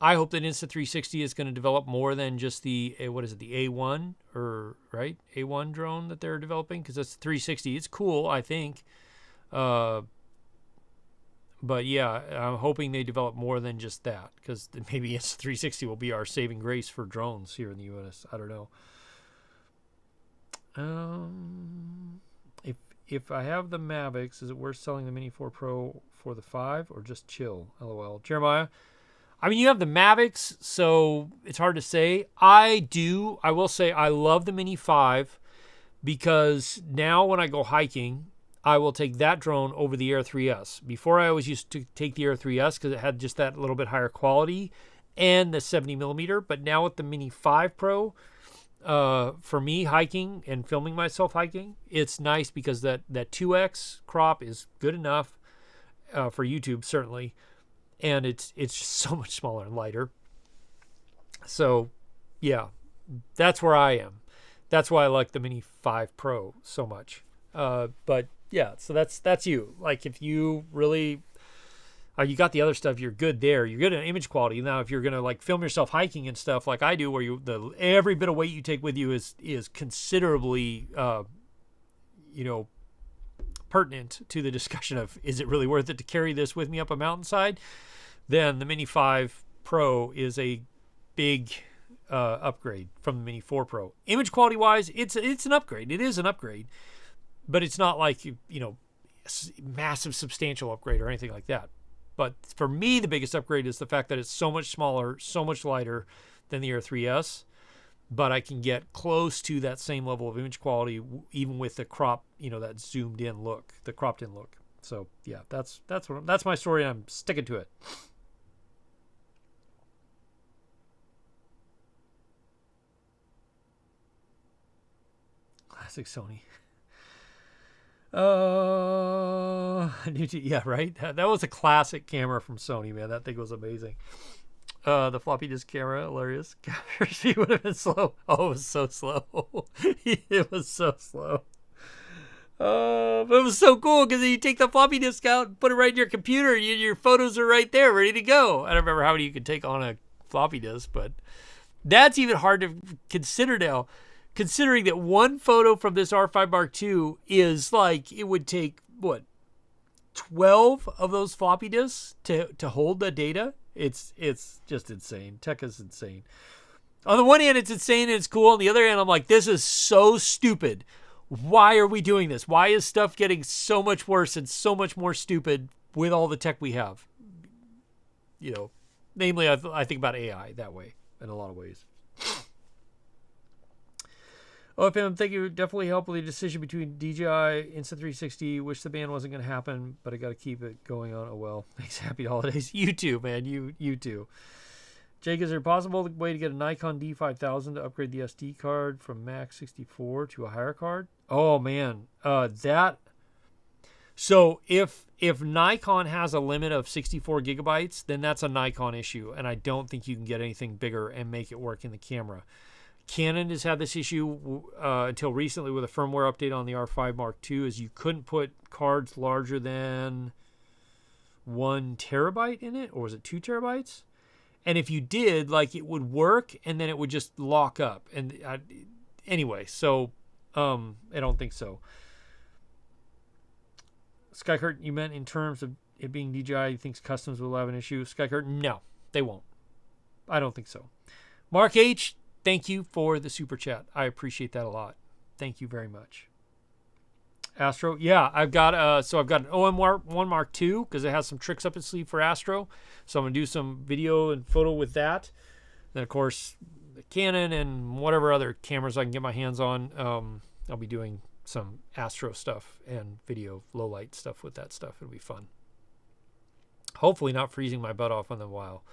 [SPEAKER 1] I hope that Insta360 is going to develop more than just the A1 A1 drone that they're developing, because that's 360. It's cool, I think. But yeah, I'm hoping they develop more than just that, because maybe Insta360 will be our saving grace for drones here in the U.S. I don't know. If I have the Mavics, is it worth selling the Mini 4 Pro for the 5 or just chill? LOL. Jeremiah, I mean, you have the Mavics, so it's hard to say. I will say I love the Mini 5 because now when I go hiking, I will take that drone over the Air 3S. Before, I always used to take the Air 3S because it had just that little bit higher quality and the 70mm. But now with the Mini 5 Pro, for me hiking and filming myself hiking, it's nice because that 2x crop is good enough for YouTube, certainly. And it's just so much smaller and lighter. So, yeah, that's where I am. That's why I like the Mini 5 Pro so much. But yeah, so that's you. Like if you really, you got the other stuff, you're good there. You're good at image quality. Now, if you're gonna like film yourself hiking and stuff like I do, where every bit of weight you take with you is considerably, pertinent to the discussion of, is it really worth it to carry this with me up a mountainside? Then the Mini 5 Pro is a big upgrade from the Mini 4 Pro. Image quality wise, it's an upgrade. It is an upgrade, but it's not like massive substantial upgrade or anything like that. But for me, the biggest upgrade is the fact that it's so much smaller, so much lighter than the Air 3S. But I can get close to that same level of image quality, even with the crop, that zoomed in look, the cropped in look. So yeah, that's my story, and I'm sticking to it. Classic Sony. Yeah, right. That was a classic camera from Sony, man. That thing was amazing. The floppy disk camera, hilarious. Capture speed would have been slow. Oh, it was so slow. It was so slow. But it was so cool because you take the floppy disk out and put it right in your computer, and your photos are right there, ready to go. I don't remember how many you could take on a floppy disk, but that's even hard to consider now, considering that one photo from this R5 Mark II is like, it would take, 12 of those floppy disks to hold the data? It's just insane. Tech is insane. On the one hand, it's insane and it's cool. On the other hand, I'm like, this is so stupid. Why are we doing this? Why is stuff getting so much worse and so much more stupid with all the tech we have? Namely, I think about AI that way in a lot of ways. OFM, thank you. Definitely helped with the decision between DJI, Insta360. Wish the ban wasn't going to happen, but I got to keep it going on. Oh, well. Thanks. Happy holidays. You too, man. You too. Jake, is there a possible way to get a Nikon D5000 to upgrade the SD card from Max 64 to a higher card? Oh man, So if Nikon has a limit of 64 gigabytes, then that's a Nikon issue, and I don't think you can get anything bigger and make it work in the camera. Canon has had this issue until recently with a firmware update on the R5 Mark II, is you couldn't put cards larger than 1 terabyte in it, or was it 2 terabytes? And if you did, like, it would work, and then it would just lock up. And anyway, so I don't think so. Skykurt, you meant in terms of it being DJI, you think customs will have an issue? Skykurt, no, they won't. I don't think so. Mark H, thank you for the super chat. I appreciate that a lot. Thank you very much. Astro, yeah, I've got an OM1 Mark II because it has some tricks up its sleeve for Astro. So I'm gonna do some video and photo with that. Then of course the Canon and whatever other cameras I can get my hands on. I'll be doing some Astro stuff and video low light stuff with that stuff. It'll be fun. Hopefully not freezing my butt off on the while.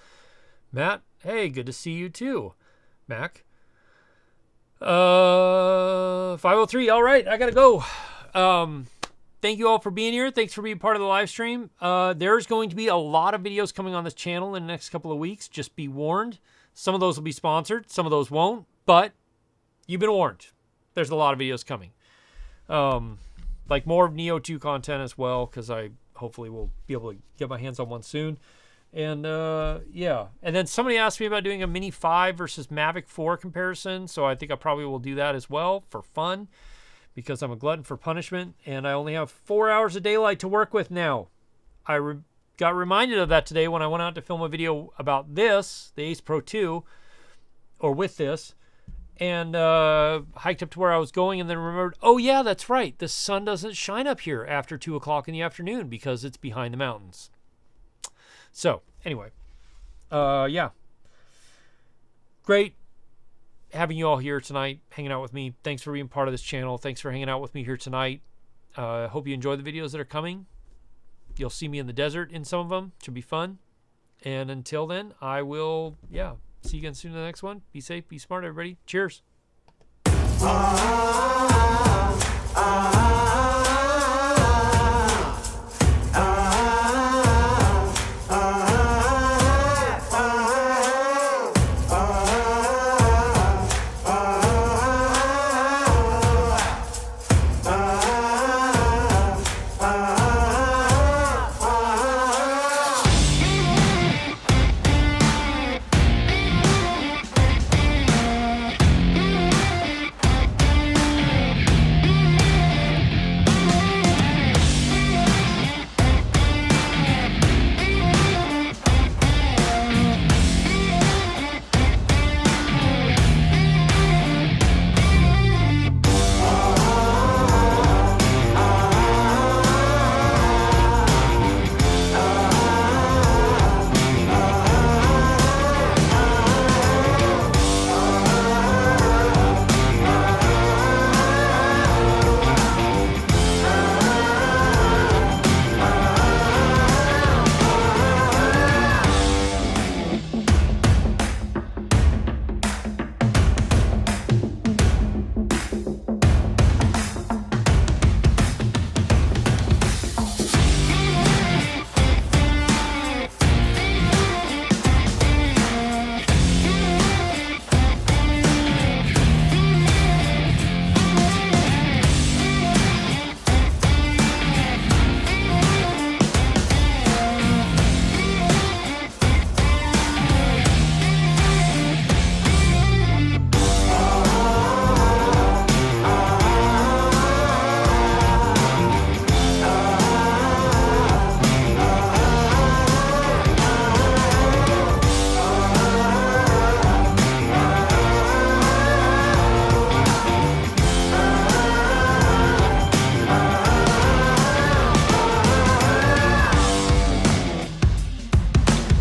[SPEAKER 1] Matt, hey, good to see you too. Mac. 503. All right, I gotta go. Thank you all for being here. Thanks for being part of the live stream. There's going to be a lot of videos coming on this channel in the next couple of weeks. Just be warned. Some of those will be sponsored. Some of those won't. But you've been warned. There's a lot of videos coming. Like more of Neo 2 content as well, because I hopefully will be able to get my hands on one soon. And yeah. And then somebody asked me about doing a Mini 5 versus Mavic 4 comparison. So I think I probably will do that as well for fun, because I'm a glutton for punishment, and I only have 4 hours of daylight to work with now. I got reminded of that today when I went out to film a video about this, the Ace Pro 2, or with this, and hiked up to where I was going, and then remembered, oh yeah, that's right, the sun doesn't shine up here after 2 o'clock in the afternoon because it's behind the mountains. So, anyway, yeah. Great having you all here tonight, hanging out with me. Thanks for being part of this channel. Thanks for hanging out with me here tonight. Hope you enjoy the videos that are coming. You'll see me in the desert in some of them. Should be fun. And until then, I will, yeah, see you again soon in the next one. Be safe, be smart, everybody. Cheers.